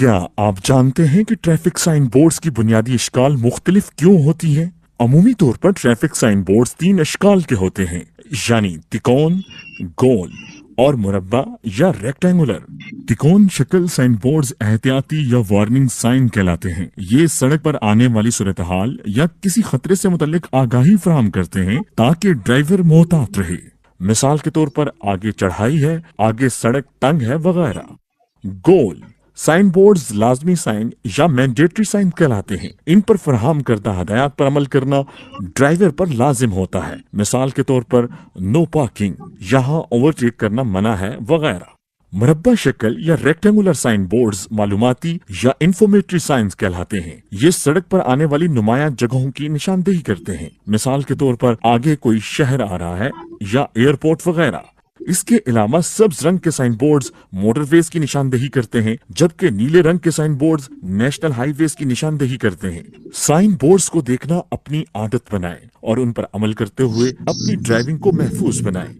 क्या आप जानते हैं कि ट्रैफिक साइन बोर्ड्स की बुनियादी इश्काल मुख्तलिफ क्यों होती हैं? अमूमी तौर पर ट्रैफिक साइन बोर्ड्स तीन इश्काल के होते हैं, यानी तिकोन, गोल और मुरब्बा या रेक्टेंगुलर। तिकोन शक्ल साइन बोर्ड्स एहतियाती या वार्निंग साइन कहलाते हैं। ये सड़क पर आने वाली सूरत हाल या किसी खतरे से मुतल्लिक आगाही फराहम करते हैं ताकि ड्राइवर मोहतात रहे। मिसाल के तौर पर आगे चढ़ाई है, आगे सड़क तंग है वगैरह। गोल साइन बोर्ड्स लाजमी साइन या मैंडेटरी साइन कहलाते हैं। इन पर फराहम करदा हदायत पर अमल करना ड्राइवर पर लाजिम होता है। मिसाल के तौर पर नो पार्किंग, यहाँ ओवरटेक करना मना है वगैरह। मुरब्बा शक्ल या रेक्टेंगुलर साइन बोर्ड्स मालूमाती या इंफॉर्मेटरी साइंस कहलाते हैं। ये सड़क पर आने वाली नुमाया जगहों की निशानदेही करते हैं। मिसाल के तौर पर आगे कोई शहर आ रहा है या एयरपोर्ट वगैरह। इसके अलावा सब्ज रंग के साइन बोर्ड्स मोटरवेज की निशानदेही करते हैं, जबकि नीले रंग के साइन बोर्ड्स नेशनल हाईवेज की निशानदेही करते हैं। साइन बोर्ड्स को देखना अपनी आदत बनाएं और उन पर अमल करते हुए अपनी ड्राइविंग को महफूज बनाएं।